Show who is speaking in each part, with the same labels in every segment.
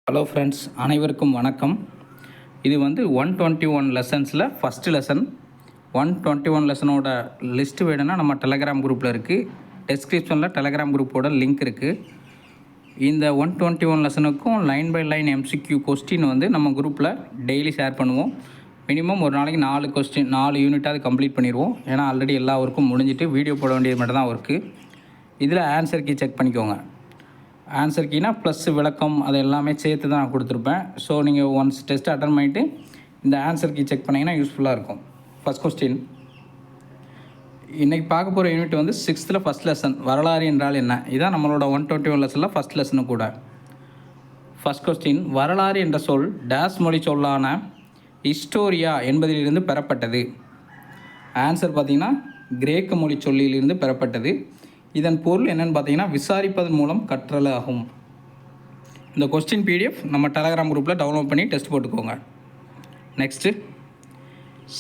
Speaker 1: Hello friends, அனைவருக்கும் வணக்கம். இது வந்து 121 லெசன்ஸில் ஃபஸ்ட்டு லெசன். 121 லெசனோட லிஸ்ட்டு வேணும்னா நம்ம டெலகிராம் குரூப்பில் இருக்குது. டெஸ்கிரிப்ஷனில் டெலகிராம் குரூப்போட லிங்க் இருக்குது. இந்த 121 லெசனுக்கும் line by line MCQ question வந்து நம்ம குரூப்பில் டெய்லி ஷேர் பண்ணுவோம். மினிமம் ஒரு நாளைக்கு 4 யூனிட்டாவது கம்ப்ளீட் பண்ணிடுவோம். ஏன்னா ஆல்ரெடி எல்லா ஒர்க்கும் முடிஞ்சிட்டு வீடியோ போட வேண்டியது மட்டும் தான் ஒர்க்கு. இதில் ஆன்சர் கீ செக் பண்ணிக்கோங்க. ஆன்சர் கீனா ப்ளஸ் விளக்கம் அது எல்லாமே சேர்த்து தான் நான் கொடுத்துருப்பேன். ஸோ நீங்கள் ஒன்ஸ் டெஸ்ட் அட்டன் பண்ணிவிட்டு இந்த ஆன்சர் கீ செக் பண்ணிங்கன்னா யூஸ்ஃபுல்லாக இருக்கும். ஃபஸ்ட் கொஸ்டின், இன்றைக்கி பார்க்க போகிற யூனிட் வந்து 6th ஃபஸ்ட் லெசன், வரலாறு என்றால் என்ன. இதுதான் நம்மளோட 121 லெசனில் ஃபஸ்ட் லெசனு கூட. ஃபஸ்ட் கொஸ்டின், வரலாறு என்ற சொல் டேஸ் மொழி சொல்லான ஹிஸ்டோரியா என்பதிலிருந்து பெறப்பட்டது. ஆன்சர் பார்த்திங்கன்னா கிரேக்க மொழி சொல்லிலிருந்து பெறப்பட்டது. இதன் பொருள் என்னென்னு பார்த்தீங்கன்னா விசாரிப்பதன் மூலம் கற்றல் ஆகும். இந்த கொஸ்டின் பிடிஎஃப் நம்ம டெலகிராம் குரூப்பில் டவுன்லோட் பண்ணி டெஸ்ட் போட்டுக்கோங்க. நெக்ஸ்ட்டு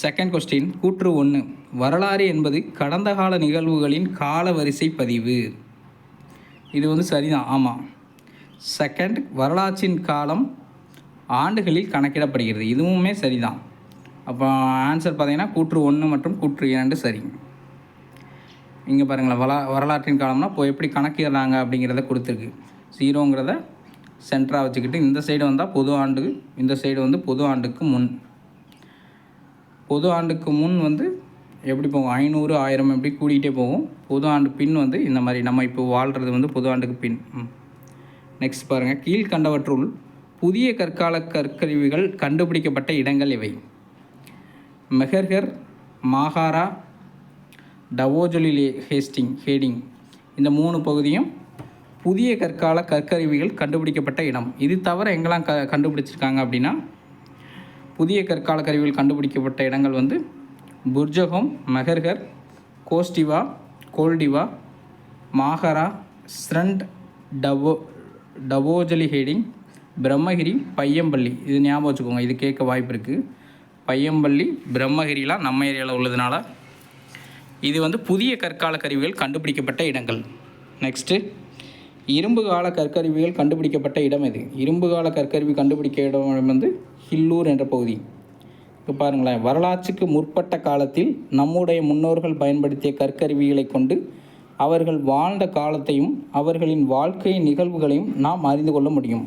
Speaker 1: செகண்ட் கொஸ்டின், கூற்று 1, வரலாறு என்பது கடந்த கால நிகழ்வுகளின் கால வரிசை பதிவு. இது வந்து சரிதான், ஆமாம். செகண்ட், வரலாற்றின் காலம் ஆண்டுகளில் கணக்கிடப்படுகிறது. இதுவுமே சரிதான். அப்போ ஆன்சர் பார்த்தீங்கன்னா கூற்று 1 மற்றும் கூற்று 2 சரி. இங்கே பாருங்களேன், வரலாற்றின் காலம்னா இப்போ எப்படி கணக்கிடுறாங்க அப்படிங்கிறத கொடுத்துருக்கு. 0ங்கிறத சென்டராக வச்சுக்கிட்டு இந்த சைடு வந்தால் பொது ஆண்டு, இந்த சைடு வந்து பொது ஆண்டுக்கு முன். பொது ஆண்டுக்கு முன் வந்து எப்படி போகும், 500 1000 எப்படி கூட்டிகிட்டே போகும். பொது ஆண்டு பின் வந்து இந்த மாதிரி நம்ம இப்போ வாழ்கிறது வந்து பொது ஆண்டுக்கு பின். நெக்ஸ்ட் பாருங்கள், கீழ்கண்டவற்றுள் புதிய கற்கால கற்கருவிகள் கண்டுபிடிக்கப்பட்ட இடங்கள் இவை. மெஹர்கர், மாகாரா, டவோஜலி ஹேடிங் இந்த 3 பகுதியும் புதிய கற்கால கற்கருவிகள் கண்டுபிடிக்கப்பட்ட இடம். இது தவிர எங்கெல்லாம் கண்டுபிடிச்சிருக்காங்க அப்படின்னா, புதிய கற்கால கருவிகள் கண்டுபிடிக்கப்பட்ட இடங்கள் வந்து புர்ஜஹோம், மெஹர்கர், கோஸ்டிவா, கோல்டிவா, மாகரா, ஸ்ரண்ட், டவோஜலி ஹேடிங், பிரம்மகிரி, பையம்பள்ளி. இது ஞாபகம் வச்சுக்கோங்க, இது கேட்க வாய்ப்பு இருக்குது. பையம்பள்ளி, பிரம்மகிரிலாம் நம்ம ஏரியாவில் உள்ளதுனால இது வந்து புதிய கற்கால கருவிகள் கண்டுபிடிக்கப்பட்ட இடங்கள். நெக்ஸ்ட்டு, இரும்பு கால கற்கருவிகள் கண்டுபிடிக்கப்பட்ட இடம் எது. இரும்பு கால கற்கருவி கண்டுபிடிக்க இடம் வந்து ஹில்லூர் என்ற பகுதி. இப்போ பாருங்களேன், வரலாற்றுக்கு முற்பட்ட காலத்தில் நம்முடைய முன்னோர்கள் பயன்படுத்திய கற்கருவிகளை கொண்டு அவர்கள் வாழ்ந்த காலத்தையும் அவர்களின் வாழ்க்கை நிகழ்வுகளையும் நாம் அறிந்து கொள்ள முடியும்.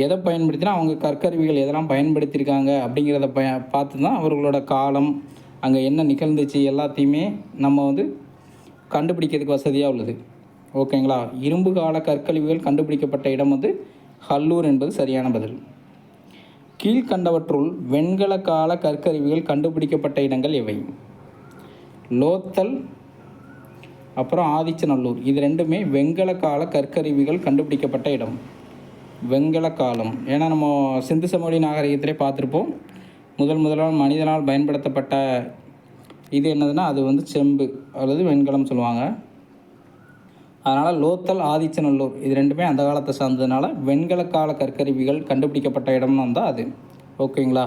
Speaker 1: எதை பயன்படுத்தினா அவங்க கற்கருவிகள் எதெல்லாம் பயன்படுத்தியிருக்காங்க அப்படிங்கிறத பார்த்து தான் அவர்களோட காலம், அங்கே என்ன நிகழ்ந்துச்சு எல்லாத்தையுமே நம்ம வந்து கண்டுபிடிக்கிறதுக்கு வசதியாக உள்ளது. ஓகேங்களா. இரும்பு கால கற்கருவிகள் கண்டுபிடிக்கப்பட்ட இடம் வந்து ஹல்லூர் என்பது சரியான பதில். கீழ்கண்டவற்றுள் வெண்கல கால கற்கருவிகள் கண்டுபிடிக்கப்பட்ட இடங்கள் எவை. லோத்தல் அப்புறம் ஆதிச்சநல்லூர், இது ரெண்டுமே வெண்கல கால கற்கருவிகள் கண்டுபிடிக்கப்பட்ட இடம். வெண்கல காலம், ஏன்னா நம்ம சிந்து சமவெளி நாகரிகத்திலே பார்த்துருப்போம். முதலால் மனிதனால் பயன்படுத்தப்பட்ட இது என்னதுன்னா அது வந்து செம்பு அல்லது வெண்கலம் சொல்லுவாங்க. அதனால் லோத்தல், ஆதிச்சநல்லூர் இது ரெண்டுமே அந்த காலத்தை சார்ந்ததுனால வெண்கல கால கற்கருவிகள் கண்டுபிடிக்கப்பட்ட இடம்னு வந்தால் அது. ஓகேங்களா.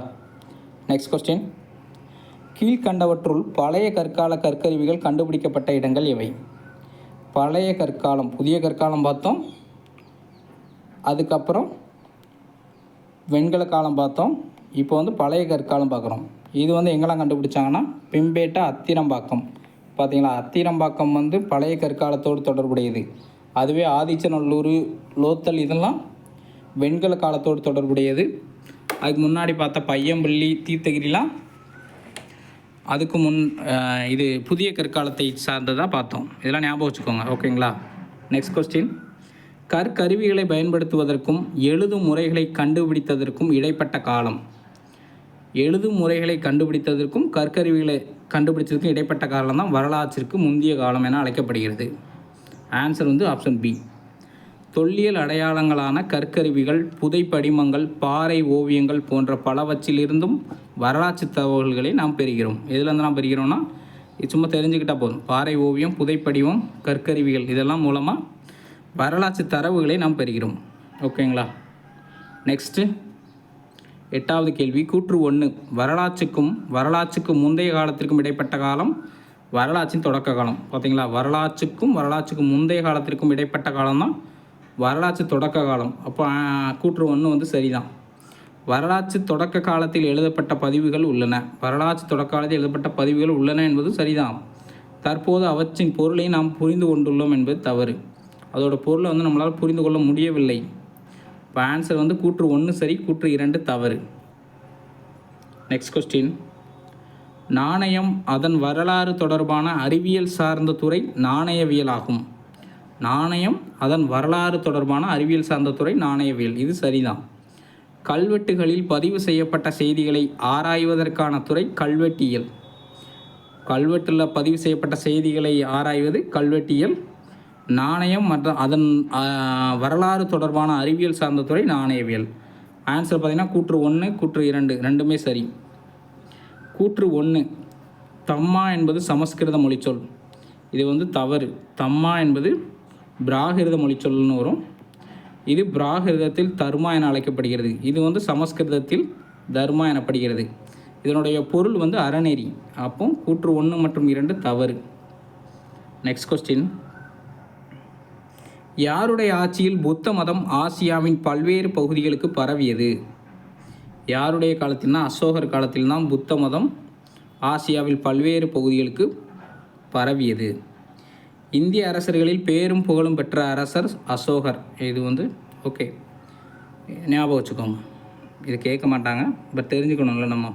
Speaker 1: நெக்ஸ்ட் கொஸ்டின், கீழ்கண்டவற்றுள் பழைய கற்கால கற்கருவிகள் கண்டுபிடிக்கப்பட்ட இடங்கள் எவை. பழைய கற்காலம், புதிய கற்காலம் பார்த்தோம், அதுக்கப்புறம் வெண்கல காலம் பார்த்தோம், இப்போ வந்து பழைய கற்காலம் பார்க்குறோம். இது வந்து எங்கெல்லாம் கண்டுபிடிச்சாங்கன்னா பிம்பேட்டா, அத்திரம்பாக்கம். பார்த்தீங்களா, அத்திரம்பாக்கம் வந்து பழைய கற்காலத்தோடு தொடர்புடையது. அதுவே ஆதிச்சநல்லூர், லோத்தல் இதெல்லாம் வெண்கல காலத்தோடு தொடர்புடையது. அதுக்கு முன்னாடி பார்த்த பையம்பள்ளி, தீர்த்தகிரிலாம் அதுக்கு முன் இது புதிய கற்காலத்தை சார்ந்ததாக பார்த்தோம். இதெல்லாம் ஞாபகம் வச்சுக்கோங்க. ஓகேங்களா. நெக்ஸ்ட் கொஸ்டின், கற்கருவிகளை பயன்படுத்துவதற்கும் எழுதும் முறைகளை கண்டுபிடித்ததற்கும் இடைப்பட்ட காலம். எழுதும் முறைகளை கண்டுபிடித்ததற்கும் கற்கருவிகளை கண்டுபிடித்ததற்கும் இடைப்பட்ட காலம் தான் வரலாற்றிற்கு முந்தைய காலம் என அழைக்கப்படுகிறது. ஆன்சர் வந்து ஆப்ஷன் பி. தொல்லியல் அடையாளங்களான கற்கருவிகள், புதைப்படிமங்கள், பாறை ஓவியங்கள் போன்ற பலவற்றிலிருந்தும் வரலாற்று தகவல்களை நாம் பெறுகிறோம். எதுலேருந்து நாம் பெறுகிறோம்னா, இது சும்மா தெரிஞ்சுக்கிட்டால் போதும். பாறை ஓவியம், புதைப்படிவம், கற்கருவிகள் இதெல்லாம் மூலமாக வரலாற்று தரவுகளை நாம் பெறுகிறோம். ஓகேங்களா. நெக்ஸ்ட்டு 8வது கேள்வி, கூற்று 1, வரலாற்றுக்கு முந்தைய காலத்திற்கும் இடைப்பட்ட காலம் வரலாற்றின் தொடக்க காலம். பார்த்தீங்களா, வரலாற்றுக்கு முந்தைய காலத்திற்கும் இடைப்பட்ட காலம் தான் வரலாற்று தொடக்க காலம். அப்போ கூற்று 1 வந்து சரிதான். வரலாற்று தொடக்க காலத்தில் எழுதப்பட்ட பதிவுகள் உள்ளன. வரலாற்று தொடக்க காலத்தில் எழுதப்பட்ட பதிவுகள் உள்ளன என்பது சரிதான். தற்போது அவற்றின் பொருளை நாம் புரிந்து கொண்டுள்ளோம் என்பது தவறு. அதோட பொருளை வந்து நம்மளால் புரிந்து கொள்ள முடியவில்லை. இப்போ ஆன்சர் வந்து கூற்று 1 சரி, கூற்று 2 தவறு. Next question. நாணயம் அதன் வரலாறு தொடர்பான அறிவியல் சார்ந்த துறை நாணயவியல் ஆகும். நாணயம் அதன் வரலாறு தொடர்பான அறிவியல் சார்ந்த துறை நாணயவியல். இது சரிதான். கல்வெட்டுகளில் பதிவு செய்யப்பட்ட செய்திகளை ஆராய்வதற்கான துறை கல்வெட்டியல். கல்வெட்டில் பதிவு செய்யப்பட்ட செய்திகளை ஆராய்வது கல்வெட்டியல். நாணயம் மற்றும் அதன் வரலாறு தொடர்பான அறிவியல் சார்ந்த துறை நாணயவியல். ஆன்சர் பார்த்திங்கன்னா கூற்று 1 கூற்று 2 ரெண்டுமே சரி. கூற்று 1 தம்மா என்பது சமஸ்கிருத மொழிச்சொல். இது வந்து தவறு. தம்மா என்பது பிராகிருத மொழிச்சொல்னு வரும். இது பிராகிருதத்தில் தர்மா என அழைக்கப்படுகிறது. இது வந்து சமஸ்கிருதத்தில் தர்மா எனப்படுகிறது. இதனுடைய பொருள் வந்து அறநெறி. அப்போ கூற்று 1 மற்றும் 2 தவறு. Next question. யாருடைய ஆட்சியில் புத்த மதம் ஆசியாவின் பல்வேறு பகுதிகளுக்கு பரவியது? யாருடைய காலத்தில்னா அசோகர் காலத்தில் தான் புத்த மதம் ஆசியாவில் பல்வேறு பகுதிகளுக்கு பரவியது. இந்திய அரசர்களில் பேரும் புகழும் பெற்ற அரசர் அசோகர். இது வந்து ஓகே, ஞாபகம் வச்சுக்கோங்க. இது கேட்க மாட்டாங்க, பட் தெரிஞ்சுக்கணும்ல நம்ம.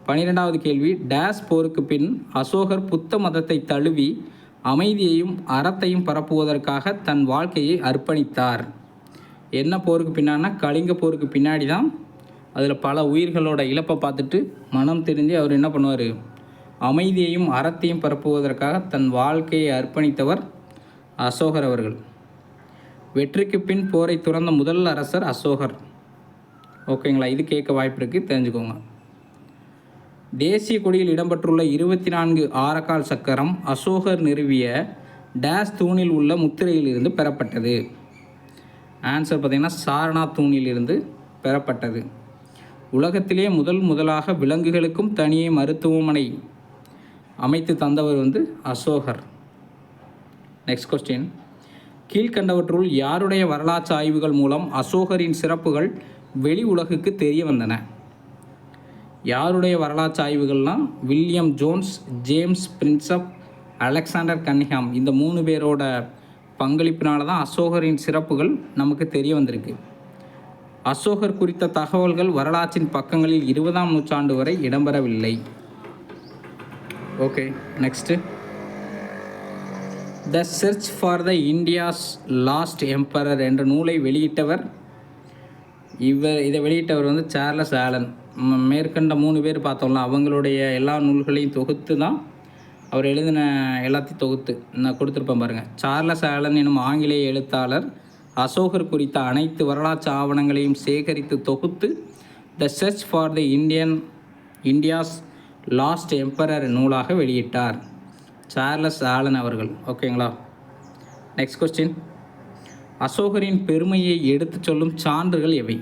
Speaker 1: 12வது கேள்வி. டேஸ் போருக்கு பின் அசோகர் புத்த மதத்தை தழுவி அமைதியையும் அறத்தையும் பரப்புவதற்காக தன் வாழ்க்கையை அர்ப்பணித்தார். என்ன போருக்கு பின்னாடினா கலிங்க போருக்கு பின்னாடி தான். அதில் பல உயிர்களோட இழப்பை பார்த்துட்டு மனம் தெரிஞ்சு அவர் என்ன பண்ணுவார், அமைதியையும் அறத்தையும் பரப்புவதற்காக தன் வாழ்க்கையை அர்ப்பணித்தவர் அசோகர் அவர்கள். வெற்றிக்கு பின் போரை துறந்த முதல் அரசர் அசோகர். ஓகேங்களா, இது கேட்க வாய்ப்பு இருக்குது, தெரிஞ்சுக்கோங்க. தேசிய கொடியில் இடம்பெற்றுள்ள 24 ஆரக்கால் சக்கரம் அசோகர் நிறுவிய டேஸ் தூணில் உள்ள முத்திரையிலிருந்து பெறப்பட்டது. ஆன்சர் பார்த்திங்கன்னா சாரநாத் தூணிலிருந்து பெறப்பட்டது. உலகத்திலே முதலாக விலங்குகளுக்கும் தனியே மருத்துவமனை அமைத்து தந்தவர் வந்து அசோகர். Next question. கீழ்கண்டவற்றுள் யாருடைய வரலாற்று ஆய்வுகள் மூலம் அசோகரின் சிறப்புகள் வெளி உலகுக்கு தெரிய வந்தன? யாருடைய வரலாற்று ஆய்வுகள்லாம் William Jones, James Prinsep, Alexander Cunningham. இந்த 3 பேரோட பங்களிப்பினால தான் அசோகரின் சிறப்புகள் நமக்கு தெரிய வந்திருக்கு. அசோகர் குறித்த தகவல்கள் வரலாற்றின் பக்கங்களில் 20ஆம் நூற்றாண்டு வரை இடம்பெறவில்லை. Okay, next. The church for the India's last emperor என்ற நூலை வெளியிட்டவர். இதை வெளியிட்டவர் வந்து சார்லஸ் ஆலன். மேற்கண்ட 3 பேர் பார்த்தோம்ல, அவங்களுடைய எல்லா நூல்களையும் தொகுத்து தான் அவர் எழுதின எல்லாத்தையும் தொகுத்து நான் கொடுத்துருப்பேன் பாருங்கள். சார்லஸ் ஆலன் எனும் ஆங்கிலேய எழுத்தாளர் அசோகர் குறித்த அனைத்து வரலாற்று ஆவணங்களையும் சேகரித்து தொகுத்து the church for the India's last emperor நூலாக வெளியிட்டார் சார்லஸ் ஆலன் அவர்கள். ஓகேங்களா. Next question. அசோகரின் பெருமையை எடுத்துச் சொல்லும் சான்றுகள் எவை?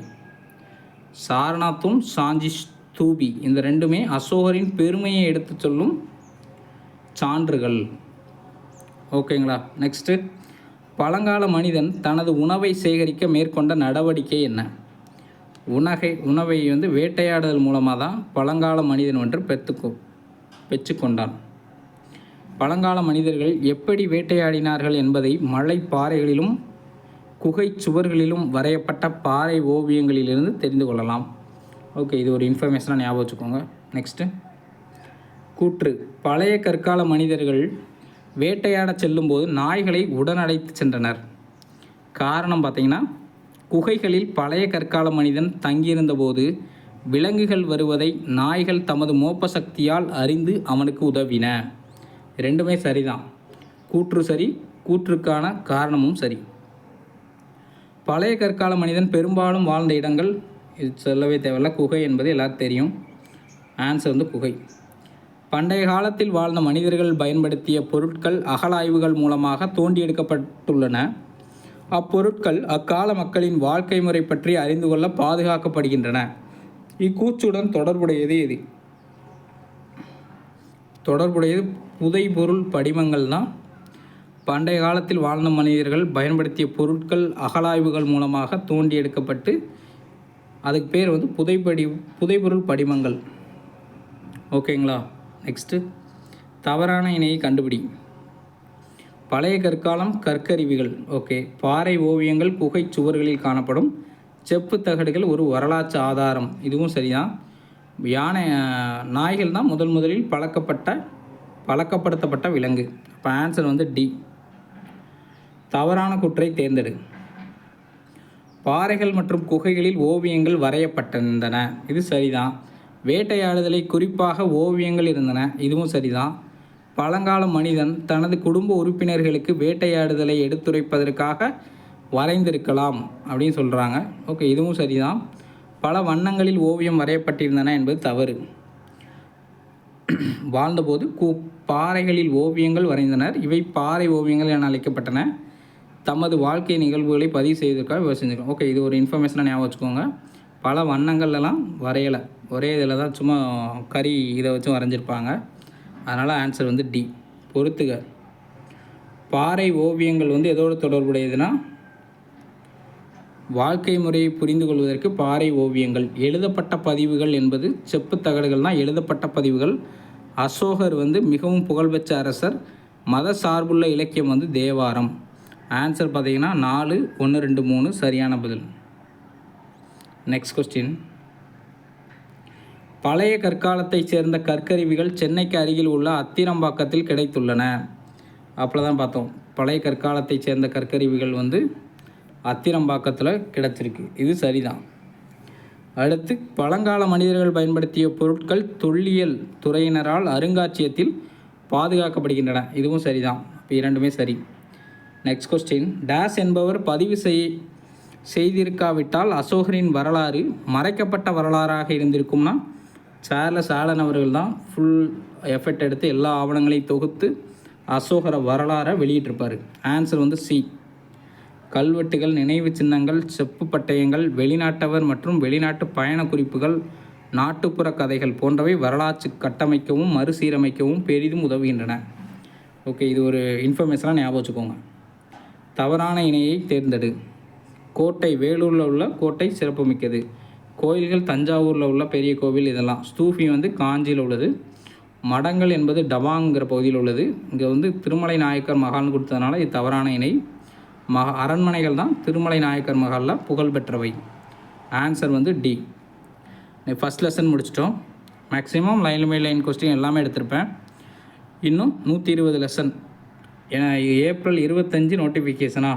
Speaker 1: சாரநாத்தும் சாஞ்சி ஸ்தூபி இந்த ரெண்டுமே அசோகரின் பெருமையை எடுத்து சொல்லும் சான்றுகள். ஓகேங்களா. நெக்ஸ்ட்டு. பழங்கால மனிதன் தனது உணவை சேகரிக்க மேற்கொண்ட நடவடிக்கை என்ன? உணவை வந்து வேட்டையாடுதல் மூலமாக தான் பழங்கால மனிதன் ஒன்று பெற்றுக்கொண்டான். பழங்கால மனிதர்கள் எப்படி வேட்டையாடினார்கள் என்பதை மலை பாறைகளிலும் குகை சுவர்களிலும் வரையப்பட்ட பாறை ஓவியங்களிலிருந்து தெரிந்து கொள்ளலாம். ஓகே, இது ஒரு இன்ஃபர்மேஷனாக ஞாபகம் வச்சுக்கோங்க. நெக்ஸ்ட்டு. கூற்று. பழைய கற்கால மனிதர்கள் வேட்டையாட செல்லும்போது நாய்களை உடனழைத்து சென்றனர். காரணம் பார்த்திங்கன்னா, குகைகளில் பழைய கற்கால மனிதன் தங்கியிருந்தபோது விலங்குகள் வருவதை நாய்கள் தமது மோப்ப சக்தியால் அறிந்து அவனுக்கு உதவின. ரெண்டுமே சரிதான். கூற்று சரி, கூற்றுக்கான காரணமும் சரி. பழைய கற்கால மனிதன் பெரும்பாலும் வாழ்ந்த இடங்கள் இது சொல்லவே தேவையில்ல, குகை என்பது எல்லாருக்கும் தெரியும். ஆன்சர் வந்து குகை. பண்டைய காலத்தில் வாழ்ந்த மனிதர்கள் பயன்படுத்திய பொருட்கள் அகழாய்வுகள் மூலமாக தோண்டி எடுக்கப்பட்டுள்ளன. அப்பொருட்கள் அக்கால மக்களின் வாழ்க்கை முறை பற்றி அறிந்து கொள்ள பாதுகாக்கப்படுகின்றன. இக்கூற்றுடன் தொடர்புடையது எது? தொடர்புடையது புதைபொருள் படிமங்கள் தான். பண்டைய காலத்தில் வாழ்ந்த மனிதர்கள் பயன்படுத்திய பொருட்கள் அகழாய்வுகள் மூலமாக தோண்டி எடுக்கப்பட்டு அதுக்கு பேர் வந்து புதைபொருள் படிமங்கள். ஓகேங்களா. நெக்ஸ்ட்டு தவறான இணையை கண்டுபிடி. பழைய கற்காலம் கற்கருவிகள். ஓகே. பாறை ஓவியங்கள் குகை சுவர்களில் காணப்படும் செப்பு தகடுகள் ஒரு வரலாற்று ஆதாரம். இதுவும் சரிதான். நாய்கள் தான் முதலில் பழக்கப்படுத்தப்பட்ட விலங்கு. இப்போ ஆன்சர் வந்து டி. தவறான குற்றை தேர்ந்தெடு. பாறைகள் மற்றும் குகைகளில் ஓவியங்கள் வரையப்பட்டிருந்தன. இது சரிதான். வேட்டையாடுதலை குறிப்பாக ஓவியங்கள் இருந்தன. இதுவும் சரிதான். பழங்கால மனிதன் தனது குடும்ப உறுப்பினர்களுக்கு வேட்டையாடுதலை எடுத்துரைப்பதற்காக வரைந்திருக்கலாம் அப்படின்னு சொல்கிறாங்க. ஓகே, இதுவும் சரிதான். பல வண்ணங்களில் ஓவியம் வரையப்பட்டிருந்தன என்பது தவறு. வாழ்ந்தபோது பாறைகளில் ஓவியங்கள் வரைந்தனர். இவை பாறை ஓவியங்கள் என அழைக்கப்பட்டன. தமது வாழ்க்கை நிகழ்வுகளை பதிவு செய்வதற்காக செஞ்சுருக்கோம். ஓகே, இது ஒரு இன்ஃபர்மேஷனாக ஞாபகம் வச்சுக்கோங்க. பல வண்ணங்கள்லாம் வரையலை, ஒரே இதில் தான் சும்மா கறி இதை வச்சு வரைஞ்சிருப்பாங்க. அதனால் ஆன்சர் வந்து டி. பொறுத்துக. பாறை ஓவியங்கள் வந்து எதோடு தொடர்புடையதுன்னா வாழ்க்கை முறையை புரிந்து கொள்வதற்கு பாறை ஓவியங்கள். எழுதப்பட்ட பதிவுகள் என்பது செப்பு தகடுகள்னால் எழுதப்பட்ட பதிவுகள். அசோகர் வந்து மிகவும் புகழ்பெற்ற அரசர். மத சார்புள்ள இலக்கியம் வந்து தேவாரம். ஆன்சர் பார்த்தீங்கன்னா 4, 1, 2, 3 சரியான பதில். Next question. பழைய கற்காலத்தைச் சேர்ந்த கற்கருவிகள் சென்னைக்கு அருகில் உள்ள அத்திரம்பாக்கத்தில் கிடைத்துள்ளன. அப்போ தான் பார்த்தோம். பழைய கற்காலத்தைச் சேர்ந்த கற்கருவிகள் வந்து அத்திரம்பாக்கத்தில் கிடச்சிருக்கு. இது சரிதான். அடுத்து பழங்கால மனிதர்கள் பயன்படுத்திய பொருட்கள் தொல்லியல் துறையினரால் அருங்காட்சியகத்தில் பாதுகாக்கப்படுகின்றன. இதுவும் சரிதான். இப்போ இரண்டுமே சரி. Next question. டேஸ் என்பவர் பதிவு செய்திருக்காவிட்டால் அசோகரின் வரலாறு மறைக்கப்பட்ட வரலாறாக இருந்திருக்கும்னா சார்லஸ் ஆலன் அவர்கள் தான் ஃபுல் எஃபெக்ட் எடுத்து எல்லா ஆவணங்களையும் தொகுத்து அசோகர வரலாறை வெளியிட்டிருப்பார். ஆன்சர் வந்து சி. கல்வெட்டுகள், நினைவு சின்னங்கள், செப்பு பட்டயங்கள், வெளிநாட்டவர் மற்றும் வெளிநாட்டு பயண குறிப்புகள், நாட்டுப்புற கதைகள் போன்றவை வரலாற்று கட்டமைக்கவும் மறுசீரமைக்கவும் பெரிதும் உதவுகின்றன. ஓகே, இது ஒரு இன்ஃபர்மேஷனாக ஞாபகம் வச்சுக்கோங்க. தவறான இணையை தேர்ந்தெடு. கோட்டை, வேலூரில் உள்ள கோட்டை சிறப்புமிக்கது. கோயில்கள், தஞ்சாவூரில் உள்ள பெரிய கோவில் இதெல்லாம். ஸ்தூபி வந்து காஞ்சியில் உள்ளது. மடங்கள் என்பது டபாங்கிற பகுதியில் உள்ளது. இங்கே வந்து திருமலை நாயக்கர் மகால்னு கொடுத்ததுனால இது தவறான இணை. அரண்மனைகள் தான் திருமலை நாயக்கர் மகாலில் புகழ்பெற்றவை. ஆன்சர் வந்து டி. ஃபஸ்ட் லெசன் முடிச்சிட்டோம். Maximum line by line question எல்லாமே எடுத்திருப்பேன். இன்னும் 120 லெசன். ஏன்னா ஏப்ரல் 25 நோட்டிஃபிகேஷனா,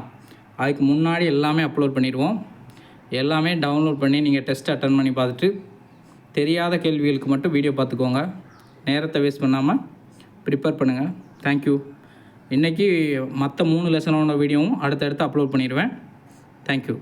Speaker 1: அதுக்கு முன்னாடி எல்லாமே அப்லோட் பண்ணிடுவோம். எல்லாமே டவுன்லோட் பண்ணி நீங்கள் டெஸ்ட் அட்டன் பண்ணி பார்த்துட்டு தெரியாத கேள்விகளுக்கு மட்டும் வீடியோ பார்த்துக்கோங்க. நேரத்தை வேஸ்ட் பண்ணாமல் ப்ரிப்பேர் பண்ணுங்கள். தேங்க்யூ. இன்றைக்கி மற்ற 3 லெசனோட வீடியோவும் அடுத்தடுத்து அப்லோட் பண்ணிடுவேன். தேங்க்யூ.